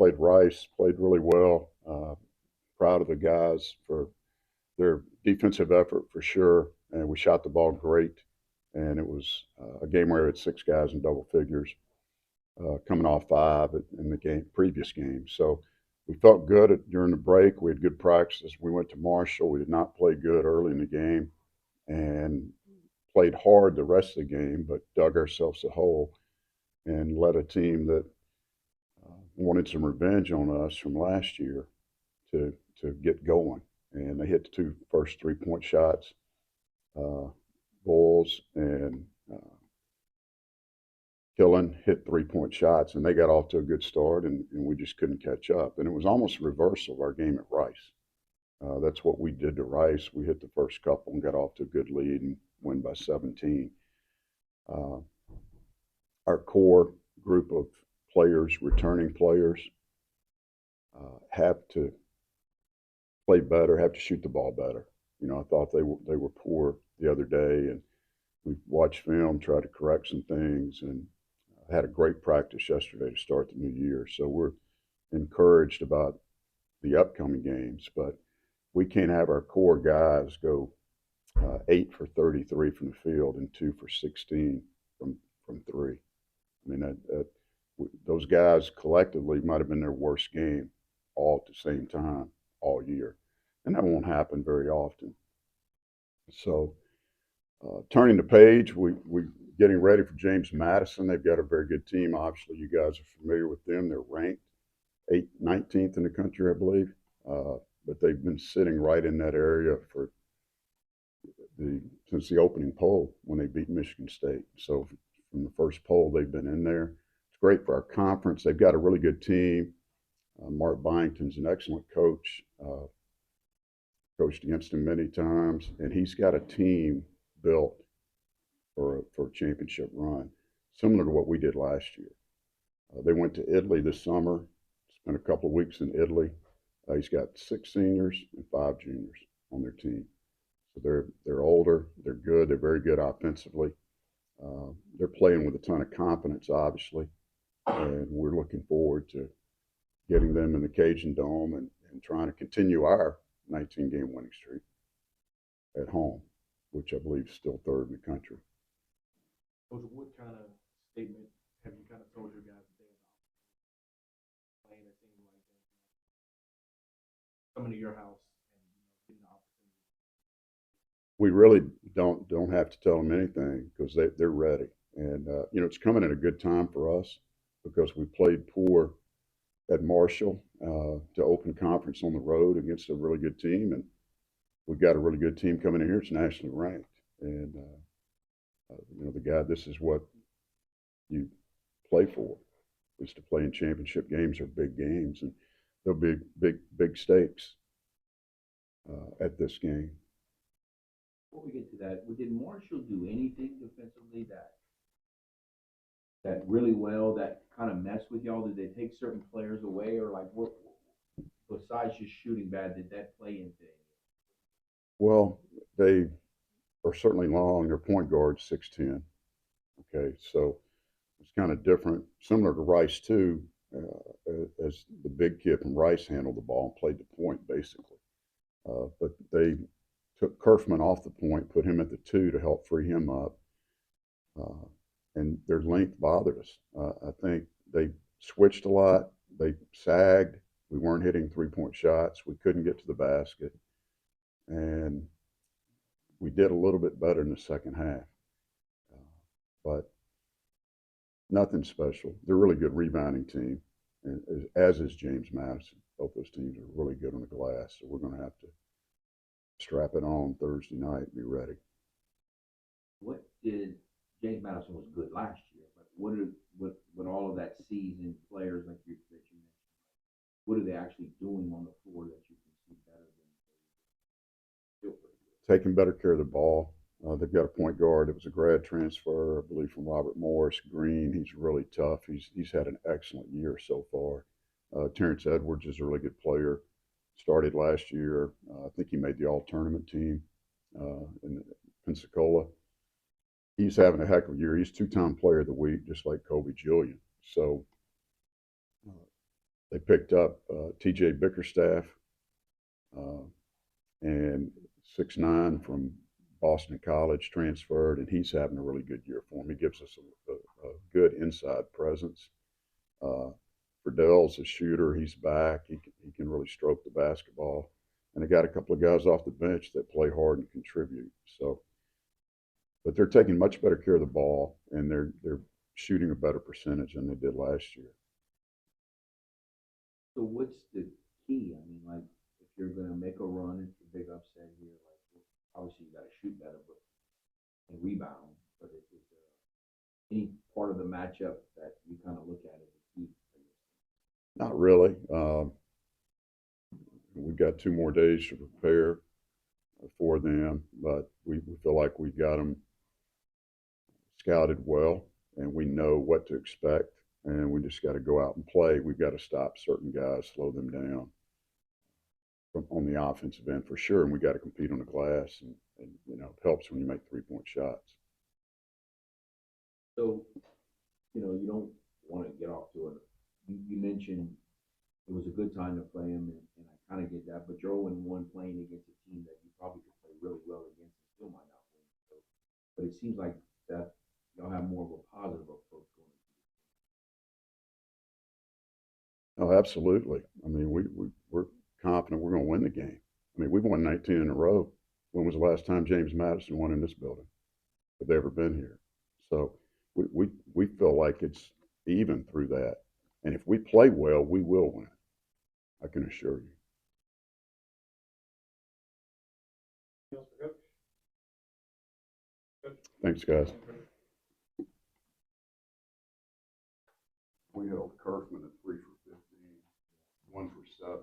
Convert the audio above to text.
played Rice, played really well. Proud of the guys for their defensive effort for sure, and we shot the ball great. And it was a game where we had 6 guys in double figures, coming off 5 in the previous game. So we felt good during the break. We had good practices. We went to Marshall. We did not play good early in the game, and played hard the rest of the game, but dug ourselves a hole and let a team that wanted some revenge on us from last year to get going. And they hit the 2 first 3-point shots, uh, Bulls and Killen hit 3-point shots, and they got off to a good start, and we just couldn't catch up. And it was almost a reversal of our game at Rice. That's what we did to Rice. We hit the first couple and got off to a good lead and win by 17. Uh, our core group of players, returning players, have to play better, have to shoot the ball better. You know, I thought they were poor the other day, and we watched film, tried to correct some things, and had a great practice yesterday to start the new year. So we're encouraged about the upcoming games, but we can't have our core guys go 8 for 33 from the field and 2 for 16 from three. I mean, those guys collectively might have been their worst game all at the same time all year, and that won't happen very often. So, turning the page, we getting ready for James Madison. They've got a very good team. Obviously, you guys are familiar with them. They're ranked 19th in the country, I believe, but they've been sitting right in that area since the opening poll when they beat Michigan State. So from the first poll, they've been in there. It's great for our conference. They've got a really good team. Mark Byington's an excellent coach. Coached against him many times, and he's got a team built for a championship run, similar to what we did last year. They went to Italy this summer, spent a couple of weeks in Italy. He's got 6 seniors and 5 juniors on their team. So they're older, they're good, they're very good offensively. They're playing with a ton of confidence, obviously, and we're looking forward to getting them in the Cajun Dome and trying to continue our 19-game winning streak at home, which I believe is still 3rd in the country. Coach, what kind of statement have you kind of told your guys today about playing a team like that, coming to your house and getting the opportunity? We really don't have to tell them anything because they're ready, and it's coming at a good time for us because we played poor at Marshall to open conference on the road against a really good team, and we've got a really good team coming in here. It's nationally ranked, and the guy. This is what you play for, is to play in championship games or big games, and there'll be big stakes at this game. Before we get to that, did Marshall do anything defensively that really well that kind of messed with y'all? Did they take certain players away, or like what besides just shooting bad, did that play into it? Well, they are certainly long. Their point guard's 6'10". Okay, so it's kind of different, similar to Rice too, as the big kid from Rice handled the ball and played the point basically. But they took Kerfman off the point, put him at the 2 to help free him up. And their length bothered us. I think they switched a lot. They sagged. We weren't hitting 3-point shots. We couldn't get to the basket. And we did a little bit better in the second half. But nothing special. They're a really good rebounding team, as is James Madison. Both those teams are really good on the glass. So we're going to have to strap it on Thursday night and be ready. What did James Madison was good last year, but what all of that seasoned players that you mentioned, what are they actually doing on the floor that you can see better than taking better care of the ball? They've got a point guard. It was a grad transfer, I believe, from Robert Morris Green. He's really tough. He's had an excellent year so far. Terrence Edwards is a really good player. Started last year. I think he made the all-tournament team in Pensacola. He's having a heck of a year. He's 2-time player of the week, just like Kobe Julian. So They picked up T.J. Bickerstaff and 6'9" from Boston College, transferred, and he's having a really good year for him. He gives us a good inside presence. Friedell's a shooter. He's back. He can really stroke the basketball. And they got a couple of guys off the bench that play hard and contribute. So, but they're taking much better care of the ball, and they're shooting a better percentage than they did last year. So what's the key? I mean, like, if you're going to make a run, it's a big upset here. Like, obviously you got to shoot better, but and rebound. But is there any part of the matchup that you kind of look at as a key? Not really. We've got 2 more days to prepare for them, but we feel like we got them scouted well, and we know what to expect, and we just got to go out and play. We've got to stop certain guys, slow them down on the offensive end for sure, and we got to compete on the glass, and you know, it helps when you make 3-point shots. So, you know, you don't want to get off to it. You mentioned it was a good time to play him, and I kind of get that, but you're 0-1 playing against a team that you probably could play really well against and still might not win. So, but it seems like that y'all have more of a positive approach going into it. Oh, absolutely. I mean, we're confident we're going to win the game. I mean, we've won 19 in a row. When was the last time James Madison won in this building? Have they ever been here? So we feel like it's even through that. And if we play well, we will win. I can assure you. Thanks, guys. We held Kerfman at 3 for 15, 1 for 7.